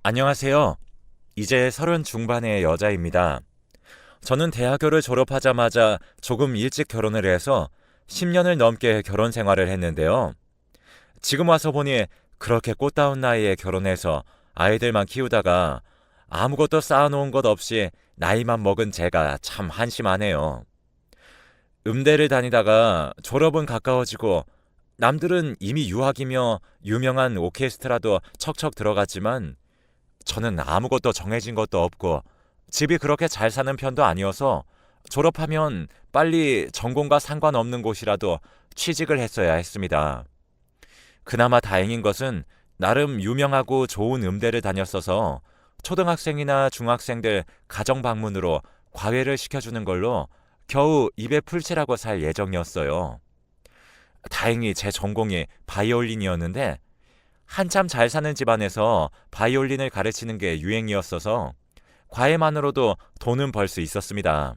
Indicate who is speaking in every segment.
Speaker 1: 안녕하세요. 이제 30 중반의 여자입니다. 저는 대학교를 졸업하자마자 조금 일찍 결혼을 해서 10년을 넘게 결혼 생활을 했는데요. 지금 와서 보니 그렇게 꽃다운 나이에 결혼해서 아이들만 키우다가 아무것도 쌓아놓은 것 없이 나이만 먹은 제가 참 한심하네요. 음대를 다니다가 졸업은 가까워지고 남들은 이미 유학이며 유명한 오케스트라도 척척 들어갔지만 저는 아무것도 정해진 것도 없고 집이 그렇게 잘 사는 편도 아니어서 졸업하면 빨리 전공과 상관없는 곳이라도 취직을 했어야 했습니다. 그나마 다행인 것은 나름 유명하고 좋은 음대를 다녔어서 초등학생이나 중학생들 가정 방문으로 과외를 시켜주는 걸로 겨우 입에 풀칠하고 살 예정이었어요. 다행히 제 전공이 바이올린이었는데 한참 잘 사는 집안에서 바이올린을 가르치는 게 유행이었어서 과외만으로도 돈은 벌 수 있었습니다.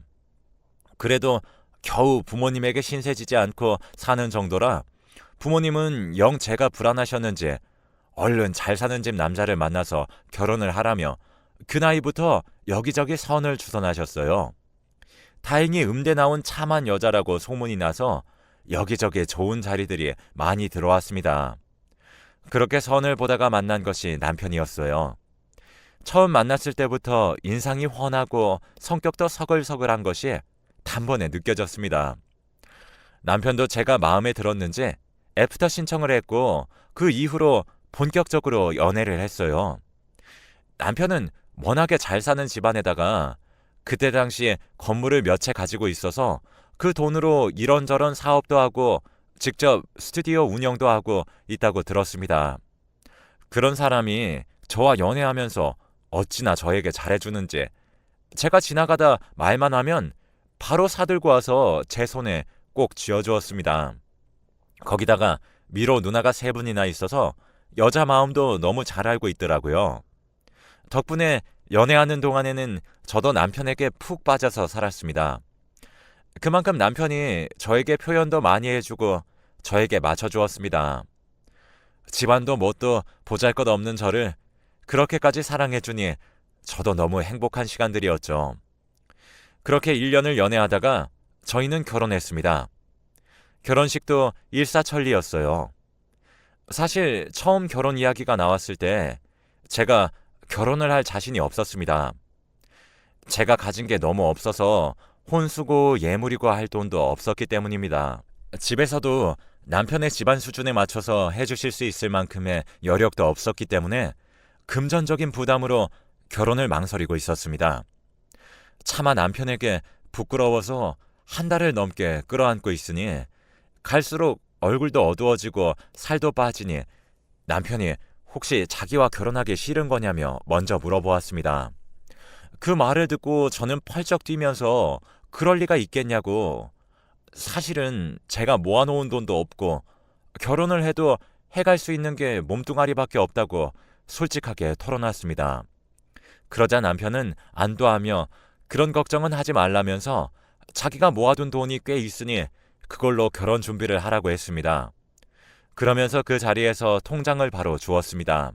Speaker 1: 그래도 겨우 부모님에게 신세지지 않고 사는 정도라 부모님은 영 제가 불안하셨는지 얼른 잘 사는 집 남자를 만나서 결혼을 하라며 그 나이부터 여기저기 선을 주선하셨어요. 다행히 음대 나온 참한 여자라고 소문이 나서 여기저기 좋은 자리들이 많이 들어왔습니다. 그렇게 선을 보다가 만난 것이 남편이었어요. 처음 만났을 때부터 인상이 훤하고 성격도 서글서글한 것이 단번에 느껴졌습니다. 남편도 제가 마음에 들었는지 애프터 신청을 했고 그 이후로 본격적으로 연애를 했어요. 남편은 워낙에 잘 사는 집안에다가 그때 당시에 건물을 몇 채 가지고 있어서 그 돈으로 이런저런 사업도 하고 직접 스튜디오 운영도 하고 있다고 들었습니다. 그런 사람이 저와 연애하면서 어찌나 저에게 잘해주는지 제가 지나가다 말만 하면 바로 사들고 와서 제 손에 꼭 쥐어주었습니다. 거기다가 미로 누나가 3분이나 있어서 여자 마음도 너무 잘 알고 있더라고요. 덕분에 연애하는 동안에는 저도 남편에게 푹 빠져서 살았습니다. 그만큼 남편이 저에게 표현도 많이 해주고 저에게 맞춰주었습니다. 집안도 뭣도 보잘것없는 저를 그렇게까지 사랑해주니 저도 너무 행복한 시간들이었죠. 그렇게 1년을 연애하다가 저희는 결혼했습니다. 결혼식도 일사천리였어요. 사실 처음 결혼 이야기가 나왔을 때 제가 결혼을 할 자신이 없었습니다. 제가 가진 게 너무 없어서 혼수고 예물이고 할 돈도 없었기 때문입니다. 집에서도 남편의 집안 수준에 맞춰서 해주실 수 있을 만큼의 여력도 없었기 때문에 금전적인 부담으로 결혼을 망설이고 있었습니다. 차마 남편에게 부끄러워서 한 달을 넘게 끌어안고 있으니 갈수록 얼굴도 어두워지고 살도 빠지니 남편이 혹시 자기와 결혼하기 싫은 거냐며 먼저 물어보았습니다. 그 말을 듣고 저는 펄쩍 뛰면서 그럴 리가 있겠냐고, 사실은 제가 모아놓은 돈도 없고 결혼을 해도 해갈 수 있는 게 몸뚱아리밖에 없다고 솔직하게 털어놨습니다. 그러자 남편은 안도하며 그런 걱정은 하지 말라면서 자기가 모아둔 돈이 꽤 있으니 그걸로 결혼 준비를 하라고 했습니다. 그러면서 그 자리에서 통장을 바로 주었습니다.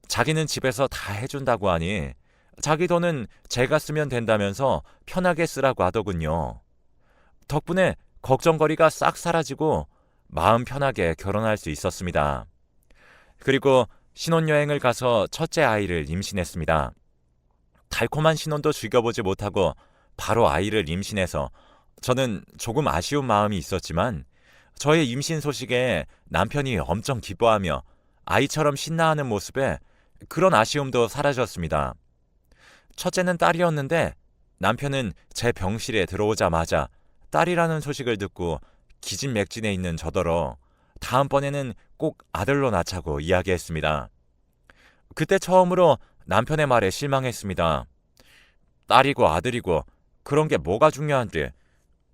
Speaker 1: 자기는 집에서 다 해준다고 하니 자기 돈은 제가 쓰면 된다면서 편하게 쓰라고 하더군요. 덕분에 걱정거리가 싹 사라지고 마음 편하게 결혼할 수 있었습니다. 그리고 신혼여행을 가서 첫째 아이를 임신했습니다. 달콤한 신혼도 즐겨보지 못하고 바로 아이를 임신해서 저는 조금 아쉬운 마음이 있었지만 저의 임신 소식에 남편이 엄청 기뻐하며 아이처럼 신나하는 모습에 그런 아쉬움도 사라졌습니다. 첫째는 딸이었는데 남편은 제 병실에 들어오자마자 딸이라는 소식을 듣고 기진맥진해 있는 저더러 다음번에는 꼭 아들로 낳자고 이야기했습니다. 그때 처음으로 남편의 말에 실망했습니다. 딸이고 아들이고 그런 게 뭐가 중요한데,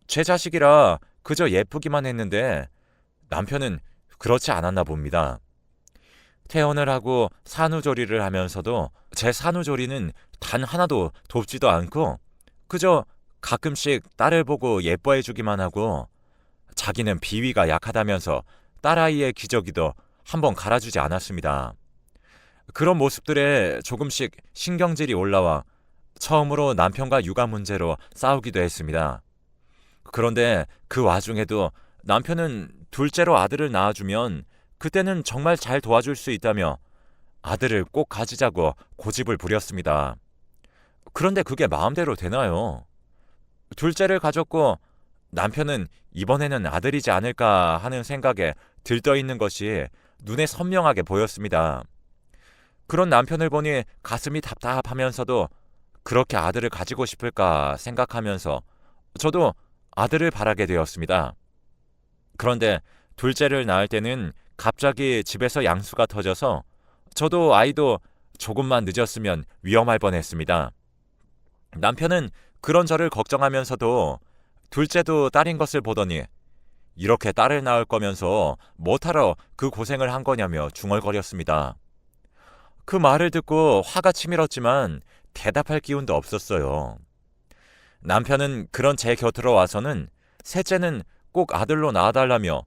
Speaker 1: 제 자식이라 그저 예쁘기만 했는데 남편은 그렇지 않았나 봅니다. 퇴원을 하고 산후조리를 하면서도 제 산후조리는 단 하나도 돕지도 않고 그저 가끔씩 딸을 보고 예뻐해주기만 하고 자기는 비위가 약하다면서 딸아이의 기저귀도 한번 갈아주지 않았습니다. 그런 모습들에 조금씩 신경질이 올라와 처음으로 남편과 육아 문제로 싸우기도 했습니다. 그런데 그 와중에도 남편은 둘째로 아들을 낳아주면 그때는 정말 잘 도와줄 수 있다며 아들을 꼭 가지자고 고집을 부렸습니다. 그런데 그게 마음대로 되나요? 둘째를 가졌고 남편은 이번에는 아들이지 않을까 하는 생각에 들떠 있는 것이 눈에 선명하게 보였습니다. 그런 남편을 보니 가슴이 답답하면서도 그렇게 아들을 가지고 싶을까 생각하면서 저도 아들을 바라게 되었습니다. 그런데 둘째를 낳을 때는 갑자기 집에서 양수가 터져서 저도 아이도 조금만 늦었으면 위험할 뻔했습니다. 남편은 그런 저를 걱정하면서도 둘째도 딸인 것을 보더니 이렇게 딸을 낳을 거면서 뭐하러 그 고생을 한 거냐며 중얼거렸습니다. 그 말을 듣고 화가 치밀었지만 대답할 기운도 없었어요. 남편은 그런 제 곁으로 와서는 셋째는 꼭 아들로 낳아달라며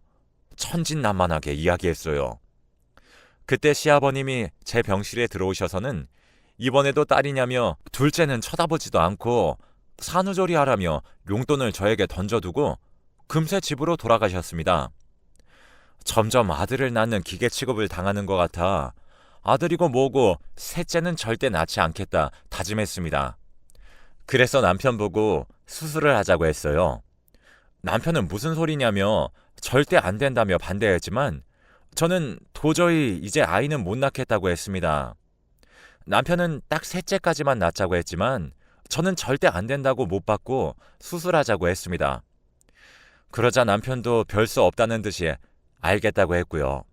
Speaker 1: 천진난만하게 이야기했어요. 그때 시아버님이 제 병실에 들어오셔서는 이번에도 딸이냐며 둘째는 쳐다보지도 않고 산후조리하라며 용돈을 저에게 던져두고 금세 집으로 돌아가셨습니다. 점점 아들을 낳는 기계 취급을 당하는 것 같아 아들이고 뭐고 셋째는 절대 낳지 않겠다 다짐했습니다. 그래서 남편 보고 수술을 하자고 했어요. 남편은 무슨 소리냐며 절대 안 된다며 반대했지만 저는 도저히 이제 아이는 못 낳겠다고 했습니다. 남편은 딱 셋째까지만 낳자고 했지만 저는 절대 안 된다고 못 받고 수술하자고 했습니다. 그러자 남편도 별 수 없다는 듯이 알겠다고 했고요.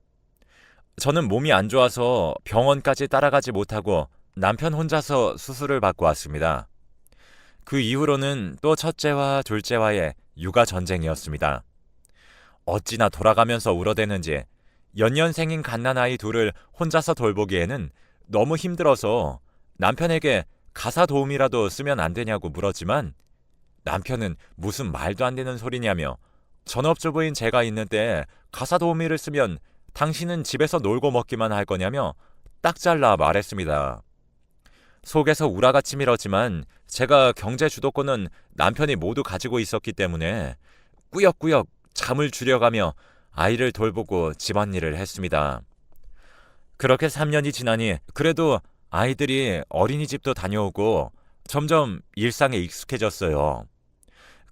Speaker 1: 저는 몸이 안 좋아서 병원까지 따라가지 못하고 남편 혼자서 수술을 받고 왔습니다. 그 이후로는 또 첫째와 둘째와의 육아 전쟁이었습니다. 어찌나 돌아가면서 울어대는지 연년생인 갓난아이 둘을 혼자서 돌보기에는 너무 힘들어서 남편에게 가사 도우미라도 쓰면 안 되냐고 물었지만 남편은 무슨 말도 안 되는 소리냐며 전업주부인 제가 있는데 가사 도우미를 쓰면 당신은 집에서 놀고 먹기만 할 거냐며 딱 잘라 말했습니다. 속에서 우라가 치밀었지만 제가 경제 주도권은 남편이 모두 가지고 있었기 때문에 꾸역꾸역 잠을 줄여가며 아이를 돌보고 집안일을 했습니다. 그렇게 3년이 지나니 그래도 아이들이 어린이집도 다녀오고 점점 일상에 익숙해졌어요.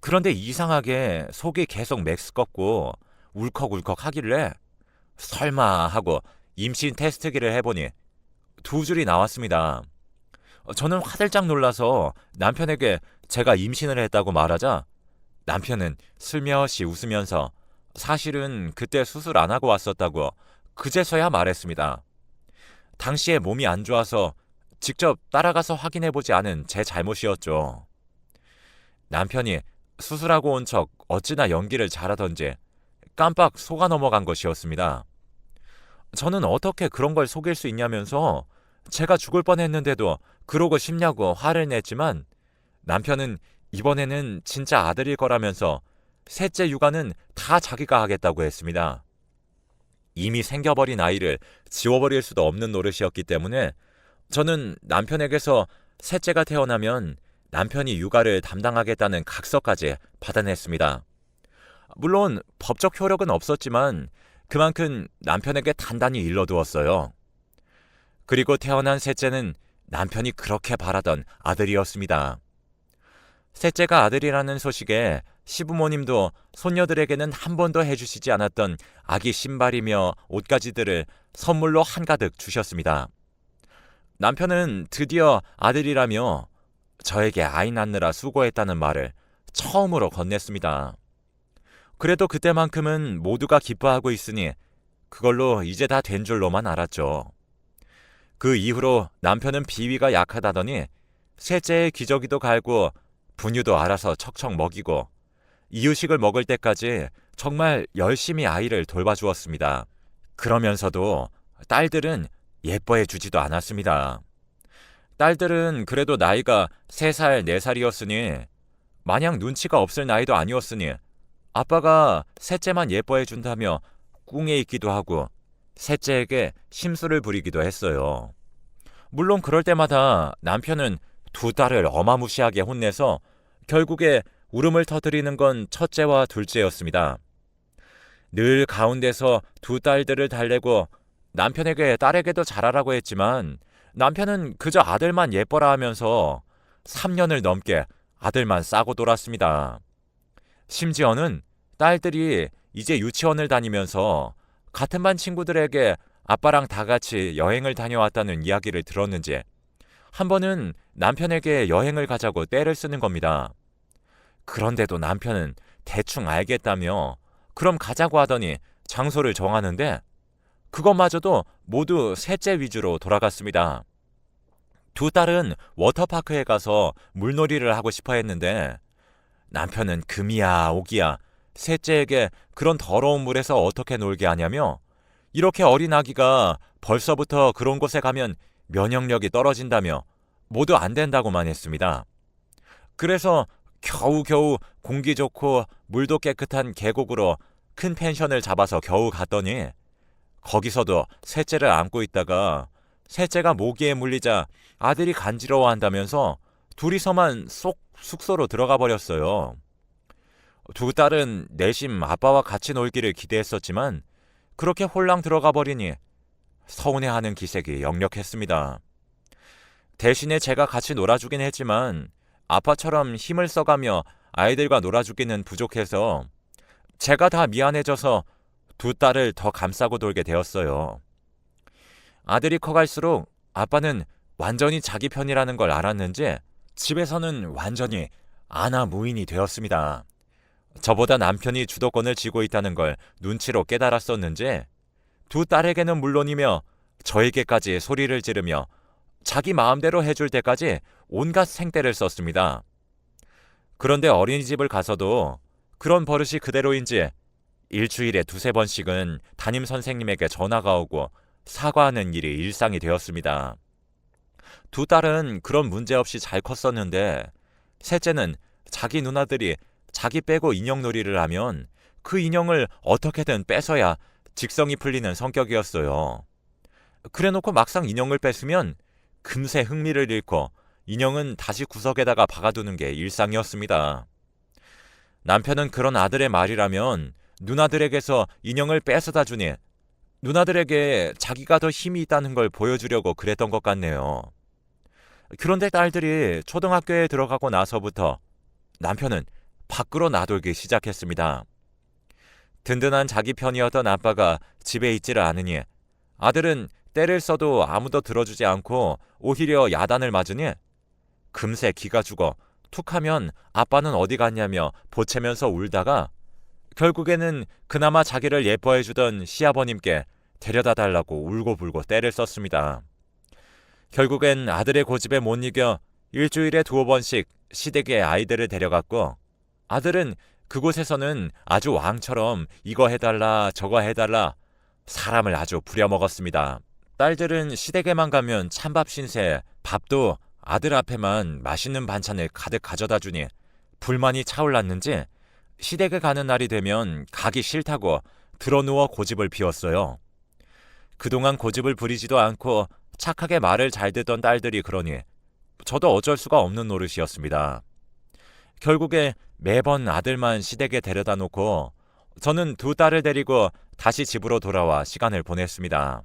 Speaker 1: 그런데 이상하게 속이 계속 메스껍고 울컥울컥 하길래 설마 하고 임신 테스트기를 해보니 2줄이 나왔습니다. 저는 화들짝 놀라서 남편에게 제가 임신을 했다고 말하자 남편은 슬며시 웃으면서 사실은 그때 수술 안 하고 왔었다고 그제서야 말했습니다. 당시에 몸이 안 좋아서 직접 따라가서 확인해보지 않은 제 잘못이었죠. 남편이 수술하고 온 척 어찌나 연기를 잘하던지 깜빡 속아 넘어간 것이었습니다. 저는 어떻게 그런 걸 속일 수 있냐면서 제가 죽을 뻔했는데도 그러고 싶냐고 화를 냈지만 남편은 이번에는 진짜 아들일 거라면서 셋째 육아는 다 자기가 하겠다고 했습니다. 이미 생겨버린 아이를 지워버릴 수도 없는 노릇이었기 때문에 저는 남편에게서 셋째가 태어나면 남편이 육아를 담당하겠다는 각서까지 받아냈습니다. 물론 법적 효력은 없었지만 그만큼 남편에게 단단히 일러두었어요. 그리고 태어난 셋째는 남편이 그렇게 바라던 아들이었습니다. 셋째가 아들이라는 소식에 시부모님도 손녀들에게는 한 번도 해주시지 않았던 아기 신발이며 옷가지들을 선물로 한가득 주셨습니다. 남편은 드디어 아들이라며 저에게 아이 낳느라 수고했다는 말을 처음으로 건넸습니다. 그래도 그때만큼은 모두가 기뻐하고 있으니 그걸로 이제 다 된 줄로만 알았죠. 그 이후로 남편은 비위가 약하다더니 셋째의 기저귀도 갈고 분유도 알아서 척척 먹이고 이유식을 먹을 때까지 정말 열심히 아이를 돌봐주었습니다. 그러면서도 딸들은 예뻐해 주지도 않았습니다. 딸들은 그래도 나이가 3살, 4살이었으니 마냥 눈치가 없을 나이도 아니었으니 아빠가 셋째만 예뻐해 준다며 꿍에 있기도 하고 셋째에게 심술을 부리기도 했어요. 물론 그럴 때마다 남편은 두 딸을 어마무시하게 혼내서 결국에 울음을 터뜨리는 건 첫째와 둘째였습니다. 늘 가운데서 두 딸들을 달래고 남편에게 딸에게도 잘하라고 했지만 남편은 그저 아들만 예뻐라 하면서 3년을 넘게 아들만 싸고 돌았습니다. 심지어는 딸들이 이제 유치원을 다니면서 같은 반 친구들에게 아빠랑 다 같이 여행을 다녀왔다는 이야기를 들었는지 한 번은 남편에게 여행을 가자고 떼를 쓰는 겁니다. 그런데도 남편은 대충 알겠다며 그럼 가자고 하더니 장소를 정하는데 그것마저도 모두 셋째 위주로 돌아갔습니다. 두 딸은 워터파크에 가서 물놀이를 하고 싶어 했는데 남편은 금이야 오기야 셋째에게 그런 더러운 물에서 어떻게 놀게 하냐며 이렇게 어린 아기가 벌써부터 그런 곳에 가면 면역력이 떨어진다며 모두 안 된다고만 했습니다. 그래서 겨우겨우 공기 좋고 물도 깨끗한 계곡으로 큰 펜션을 잡아서 겨우 갔더니 거기서도 셋째를 안고 있다가 셋째가 모기에 물리자 아들이 간지러워한다면서 둘이서만 쏙 숙소로 들어가 버렸어요. 두 딸은 내심 아빠와 같이 놀기를 기대했었지만 그렇게 홀랑 들어가 버리니 서운해하는 기색이 역력했습니다. 대신에 제가 같이 놀아주긴 했지만 아빠처럼 힘을 써가며 아이들과 놀아주기는 부족해서 제가 다 미안해져서 두 딸을 더 감싸고 돌게 되었어요. 아들이 커갈수록 아빠는 완전히 자기 편이라는 걸 알았는지 집에서는 완전히 아나무인이 되었습니다. 저보다 남편이 주도권을 쥐고 있다는 걸 눈치로 깨달았었는지 두 딸에게는 물론이며 저에게까지 소리를 지르며 자기 마음대로 해줄 때까지 온갖 생떼를 썼습니다. 그런데 어린이집을 가서도 그런 버릇이 그대로인지 일주일에 두세 번씩은 담임 선생님에게 전화가 오고 사과하는 일이 일상이 되었습니다. 두 딸은 그런 문제 없이 잘 컸었는데 셋째는 자기 누나들이 자기 빼고 인형놀이를 하면 그 인형을 어떻게든 뺏어야 직성이 풀리는 성격이었어요. 그래놓고 막상 인형을 뺏으면 금세 흥미를 잃고 인형은 다시 구석에다가 박아두는 게 일상이었습니다. 남편은 그런 아들의 말이라면 누나들에게서 인형을 뺏어다 주니 누나들에게 자기가 더 힘이 있다는 걸 보여주려고 그랬던 것 같네요. 그런데 딸들이 초등학교에 들어가고 나서부터 남편은 밖으로 나돌기 시작했습니다. 든든한 자기 편이었던 아빠가 집에 있지를 않으니 아들은 때를 써도 아무도 들어주지 않고 오히려 야단을 맞으니 금세 기가 죽어 툭하면 아빠는 어디 갔냐며 보채면서 울다가 결국에는 그나마 자기를 예뻐해주던 시아버님께 데려다 달라고 울고불고 때를 썼습니다. 결국엔 아들의 고집에 못 이겨 일주일에 2번씩 시댁에 아이들을 데려갔고 아들은 그곳에서는 아주 왕처럼 이거 해달라 저거 해달라 사람을 아주 부려먹었습니다. 딸들은 시댁에만 가면 찬밥 신세 밥도 아들 앞에만 맛있는 반찬을 가득 가져다 주니 불만이 차올랐는지 시댁에 가는 날이 되면 가기 싫다고 드러누워 고집을 피웠어요. 그동안 고집을 부리지도 않고 착하게 말을 잘 듣던 딸들이 그러니 저도 어쩔 수가 없는 노릇이었습니다. 결국에 매번 아들만 시댁에 데려다 놓고 저는 두 딸을 데리고 다시 집으로 돌아와 시간을 보냈습니다.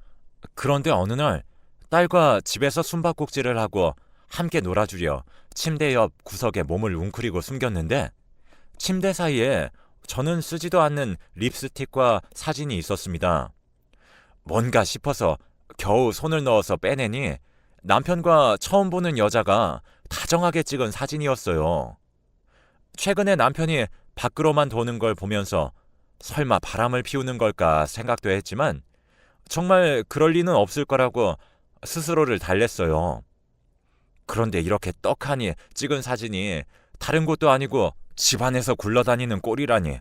Speaker 1: 그런데 어느 날 딸과 집에서 숨바꼭질을 하고 함께 놀아주려 침대 옆 구석에 몸을 웅크리고 숨겼는데 침대 사이에 저는 쓰지도 않는 립스틱과 사진이 있었습니다. 뭔가 싶어서 겨우 손을 넣어서 빼내니 남편과 처음 보는 여자가 다정하게 찍은 사진이었어요. 최근에 남편이 밖으로만 도는 걸 보면서 설마 바람을 피우는 걸까 생각도 했지만 정말 그럴 리는 없을 거라고 스스로를 달랬어요. 그런데 이렇게 떡하니 찍은 사진이 다른 곳도 아니고 집안에서 굴러다니는 꼴이라니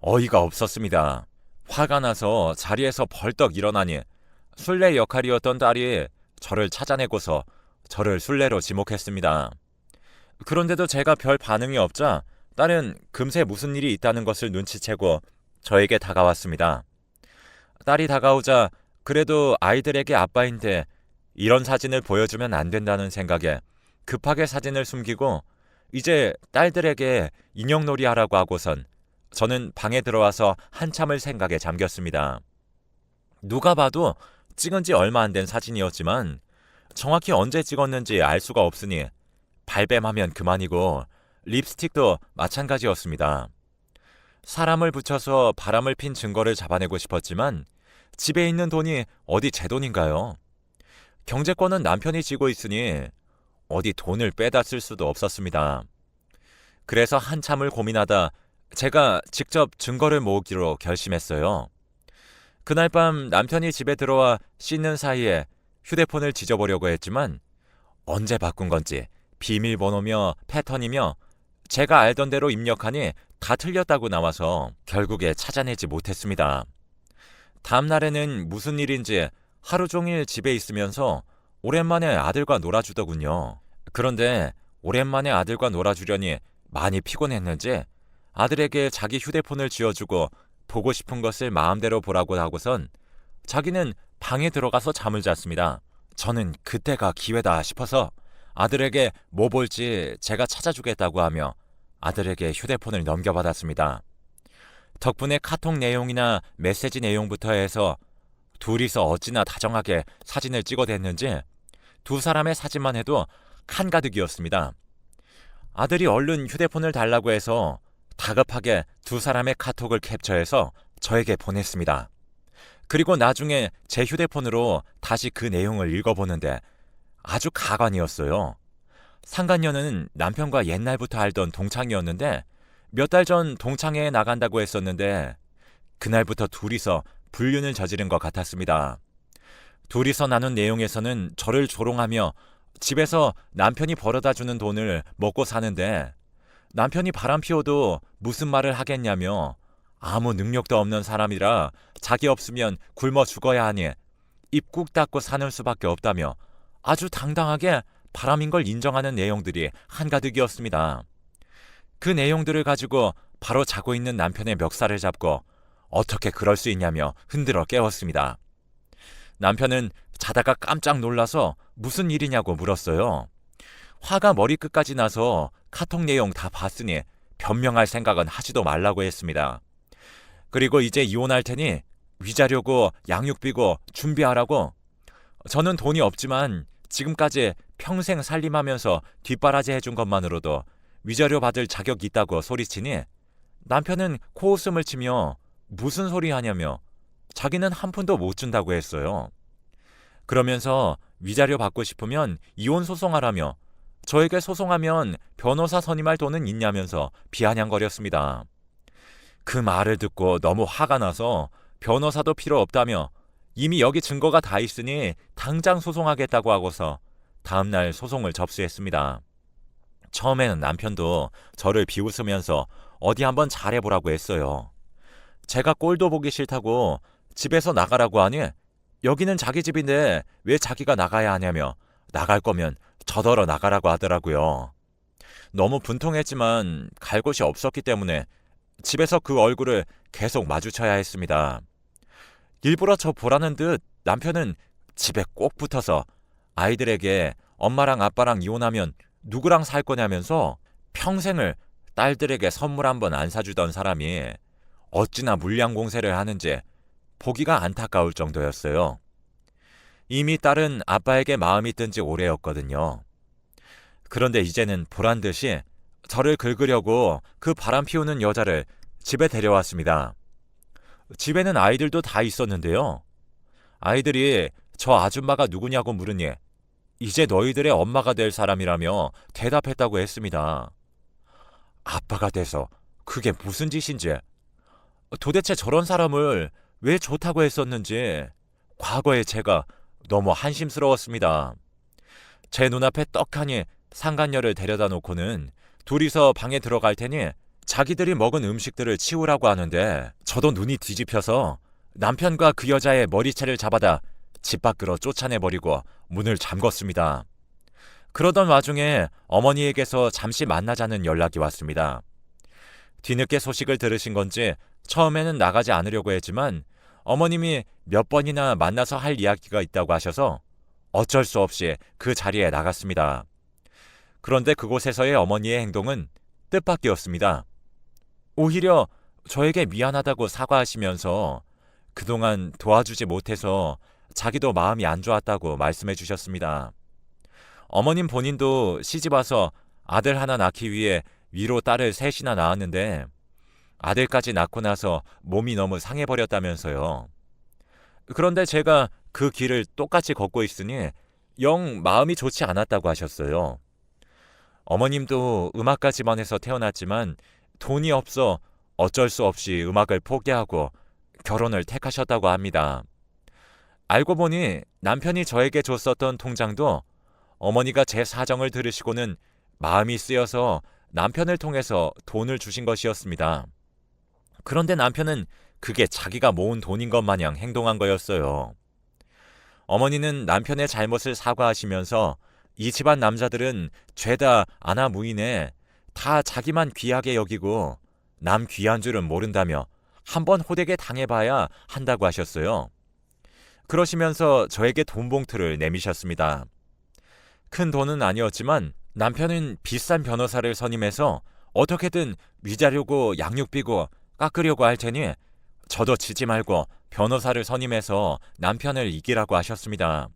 Speaker 1: 어이가 없었습니다. 화가 나서 자리에서 벌떡 일어나니 술래 역할이었던 딸이 저를 찾아내고서 저를 술래로 지목했습니다. 그런데도 제가 별 반응이 없자 딸은 금세 무슨 일이 있다는 것을 눈치채고 저에게 다가왔습니다. 딸이 다가오자 그래도 아이들에게 아빠인데 이런 사진을 보여주면 안 된다는 생각에 급하게 사진을 숨기고 이제 딸들에게 인형놀이 하라고 하고선 저는 방에 들어와서 한참을 생각에 잠겼습니다. 누가 봐도 찍은 지 얼마 안 된 사진이었지만 정확히 언제 찍었는지 알 수가 없으니 발뺌하면 그만이고 립스틱도 마찬가지였습니다. 사람을 붙여서 바람을 핀 증거를 잡아내고 싶었지만 집에 있는 돈이 어디 제 돈인가요? 경제권은 남편이 쥐고 있으니 어디 돈을 빼다 쓸 수도 없었습니다. 그래서 한참을 고민하다 제가 직접 증거를 모으기로 결심했어요. 그날 밤 남편이 집에 들어와 씻는 사이에 휴대폰을 지져보려고 했지만 언제 바꾼 건지 비밀번호며 패턴이며 제가 알던 대로 입력하니 다 틀렸다고 나와서 결국에 찾아내지 못했습니다. 다음 날에는 무슨 일인지 하루 종일 집에 있으면서 오랜만에 아들과 놀아주더군요. 그런데 오랜만에 아들과 놀아주려니 많이 피곤했는지 아들에게 자기 휴대폰을 쥐어주고 보고 싶은 것을 마음대로 보라고 하고선 자기는 방에 들어가서 잠을 잤습니다. 저는 그때가 기회다 싶어서 아들에게 뭐 볼지 제가 찾아주겠다고 하며 아들에게 휴대폰을 넘겨받았습니다. 덕분에 카톡 내용이나 메시지 내용부터 해서 둘이서 어찌나 다정하게 사진을 찍어댔는지 두 사람의 사진만 해도 한가득이었습니다. 아들이 얼른 휴대폰을 달라고 해서 다급하게 두 사람의 카톡을 캡처해서 저에게 보냈습니다. 그리고 나중에 제 휴대폰으로 다시 그 내용을 읽어보는데 아주 가관이었어요. 상간녀는 남편과 옛날부터 알던 동창이었는데 몇 달 전 동창회에 나간다고 했었는데 그날부터 둘이서 불륜을 저지른 것 같았습니다. 둘이서 나눈 내용에서는 저를 조롱하며 집에서 남편이 벌어다 주는 돈을 먹고 사는데 남편이 바람 피워도 무슨 말을 하겠냐며 아무 능력도 없는 사람이라 자기 없으면 굶어 죽어야 하니 입 꾹 닫고 사는 수밖에 없다며 아주 당당하게 바람인 걸 인정하는 내용들이 한가득이었습니다. 그 내용들을 가지고 바로 자고 있는 남편의 멱살을 잡고 어떻게 그럴 수 있냐며 흔들어 깨웠습니다. 남편은 자다가 깜짝 놀라서 무슨 일이냐고 물었어요. 화가 머리끝까지 나서 카톡 내용 다 봤으니 변명할 생각은 하지도 말라고 했습니다. 그리고 이제 이혼할 테니 위자료고 양육비고 준비하라고. 저는 돈이 없지만 지금까지 평생 살림하면서 뒷바라지 해준 것만으로도 위자료 받을 자격이 있다고 소리치니 남편은 코웃음을 치며 무슨 소리 하냐며 자기는 한 푼도 못 준다고 했어요. 그러면서 위자료 받고 싶으면 이혼 소송하라며 저에게 소송하면 변호사 선임할 돈은 있냐면서 비아냥거렸습니다. 그 말을 듣고 너무 화가 나서 변호사도 필요 없다며 이미 여기 증거가 다 있으니 당장 소송하겠다고 하고서 다음날 소송을 접수했습니다. 처음에는 남편도 저를 비웃으면서 어디 한번 잘해보라고 했어요. 제가 꼴도 보기 싫다고 집에서 나가라고 하니 여기는 자기 집인데 왜 자기가 나가야 하냐며 나갈 거면 저더러 나가라고 하더라고요. 너무 분통했지만 갈 곳이 없었기 때문에 집에서 그 얼굴을 계속 마주쳐야 했습니다. 일부러 저 보라는 듯 남편은 집에 꼭 붙어서 아이들에게 엄마랑 아빠랑 이혼하면 누구랑 살 거냐면서 평생을 딸들에게 선물 한 번 안 사주던 사람이 어찌나 물량공세를 하는지 보기가 안타까울 정도였어요. 이미 딸은 아빠에게 마음이 뜬 지 오래였거든요. 그런데 이제는 보란 듯이 저를 긁으려고 그 바람 피우는 여자를 집에 데려왔습니다. 집에는 아이들도 다 있었는데요. 아이들이 저 아줌마가 누구냐고 물으니 이제 너희들의 엄마가 될 사람이라며 대답했다고 했습니다. 아빠가 돼서 그게 무슨 짓인지, 도대체 저런 사람을 왜 좋다고 했었는지 과거에 제가 너무 한심스러웠습니다. 제 눈앞에 떡하니 상간녀를 데려다 놓고는 둘이서 방에 들어갈 테니 자기들이 먹은 음식들을 치우라고 하는데 저도 눈이 뒤집혀서 남편과 그 여자의 머리채를 잡아다 집 밖으로 쫓아내버리고 문을 잠궜습니다. 그러던 와중에 어머니에게서 잠시 만나자는 연락이 왔습니다. 뒤늦게 소식을 들으신 건지 처음에는 나가지 않으려고 했지만 어머님이 몇 번이나 만나서 할 이야기가 있다고 하셔서 어쩔 수 없이 그 자리에 나갔습니다. 그런데 그곳에서의 어머니의 행동은 뜻밖이었습니다. 오히려 저에게 미안하다고 사과하시면서 그동안 도와주지 못해서 자기도 마음이 안 좋았다고 말씀해 주셨습니다. 어머님 본인도 시집와서 아들 하나 낳기 위해 위로 딸을 셋이나 낳았는데 아들까지 낳고 나서 몸이 너무 상해버렸다면서요. 그런데 제가 그 길을 똑같이 걷고 있으니 영 마음이 좋지 않았다고 하셨어요. 어머님도 음악가 집안에서 태어났지만 돈이 없어 어쩔 수 없이 음악을 포기하고 결혼을 택하셨다고 합니다. 알고 보니 남편이 저에게 줬었던 통장도 어머니가 제 사정을 들으시고는 마음이 쓰여서 남편을 통해서 돈을 주신 것이었습니다. 그런데 남편은 그게 자기가 모은 돈인 것 마냥 행동한 거였어요. 어머니는 남편의 잘못을 사과하시면서 이 집안 남자들은 죄다 아나무인에 다 자기만 귀하게 여기고 남 귀한 줄은 모른다며 한번 호되게 당해봐야 한다고 하셨어요. 그러시면서 저에게 돈 봉투를 내미셨습니다. 큰 돈은 아니었지만 남편은 비싼 변호사를 선임해서 어떻게든 위자료고 양육비고 깎으려고 할 테니 저도 지지 말고 변호사를 선임해서 남편을 이기라고 하셨습니다.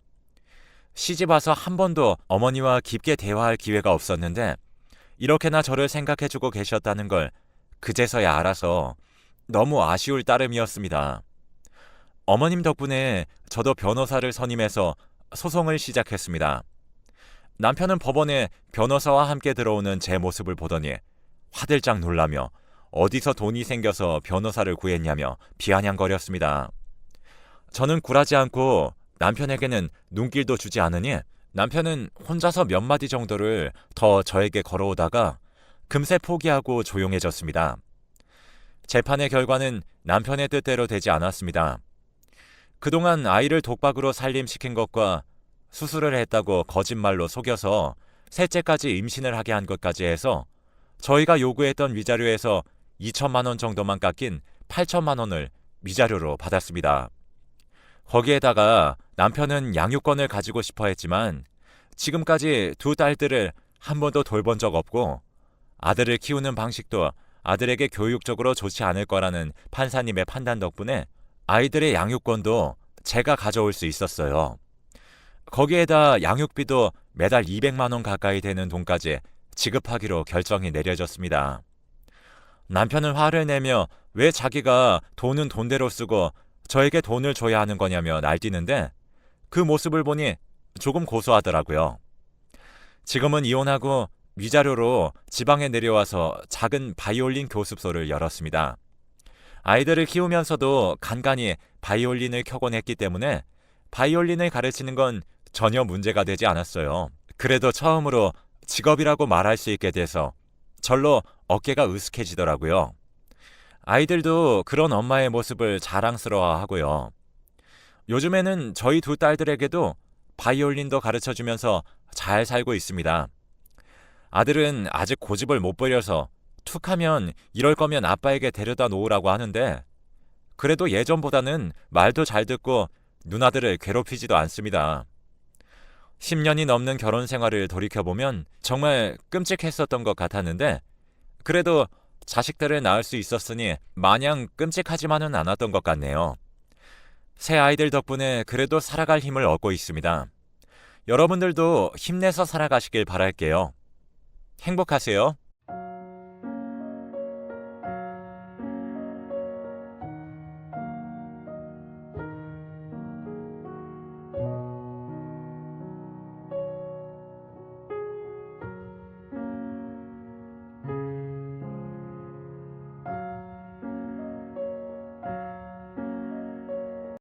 Speaker 1: 시집 와서 한 번도 어머니와 깊게 대화할 기회가 없었는데 이렇게나 저를 생각해주고 계셨다는 걸 그제서야 알아서 너무 아쉬울 따름이었습니다. 어머님 덕분에 저도 변호사를 선임해서 소송을 시작했습니다. 남편은 법원에 변호사와 함께 들어오는 제 모습을 보더니 화들짝 놀라며 어디서 돈이 생겨서 변호사를 구했냐며 비아냥거렸습니다. 저는 굴하지 않고 남편에게는 눈길도 주지 않으니 남편은 혼자서 몇 마디 정도를 더 저에게 걸어오다가 금세 포기하고 조용해졌습니다. 재판의 결과는 남편의 뜻대로 되지 않았습니다. 그동안 아이를 독박으로 살림시킨 것과 수술을 했다고 거짓말로 속여서 셋째까지 임신을 하게 한 것까지 해서 저희가 요구했던 위자료에서 2천만 원 정도만 깎인 8천만 원을 위자료로 받았습니다. 거기에다가 남편은 양육권을 가지고 싶어 했지만 지금까지 두 딸들을 한 번도 돌본 적 없고 아들을 키우는 방식도 아들에게 교육적으로 좋지 않을 거라는 판사님의 판단 덕분에 아이들의 양육권도 제가 가져올 수 있었어요. 거기에다 양육비도 매달 200만 원 가까이 되는 돈까지 지급하기로 결정이 내려졌습니다. 남편은 화를 내며 왜 자기가 돈은 돈대로 쓰고 저에게 돈을 줘야 하는 거냐며 날뛰는데 그 모습을 보니 조금 고소하더라고요. 지금은 이혼하고 위자료로 지방에 내려와서 작은 바이올린 교습소를 열었습니다. 아이들을 키우면서도 간간히 바이올린을 켜곤 했기 때문에 바이올린을 가르치는 건 전혀 문제가 되지 않았어요. 그래도 처음으로 직업이라고 말할 수 있게 돼서 절로 어깨가 으쓱해지더라고요. 아이들도 그런 엄마의 모습을 자랑스러워하고요. 요즘에는 저희 두 딸들에게도 바이올린도 가르쳐주면서 잘 살고 있습니다. 아들은 아직 고집을 못 부려서 툭하면 이럴 거면 아빠에게 데려다 놓으라고 하는데 그래도 예전보다는 말도 잘 듣고 누나들을 괴롭히지도 않습니다. 10년이 넘는 결혼 생활을 돌이켜보면 정말 끔찍했었던 것 같았는데 그래도 자식들을 낳을 수 있었으니 마냥 끔찍하지만은 않았던 것 같네요. 새 아이들 덕분에 그래도 살아갈 힘을 얻고 있습니다. 여러분들도 힘내서 살아가시길 바랄게요. 행복하세요.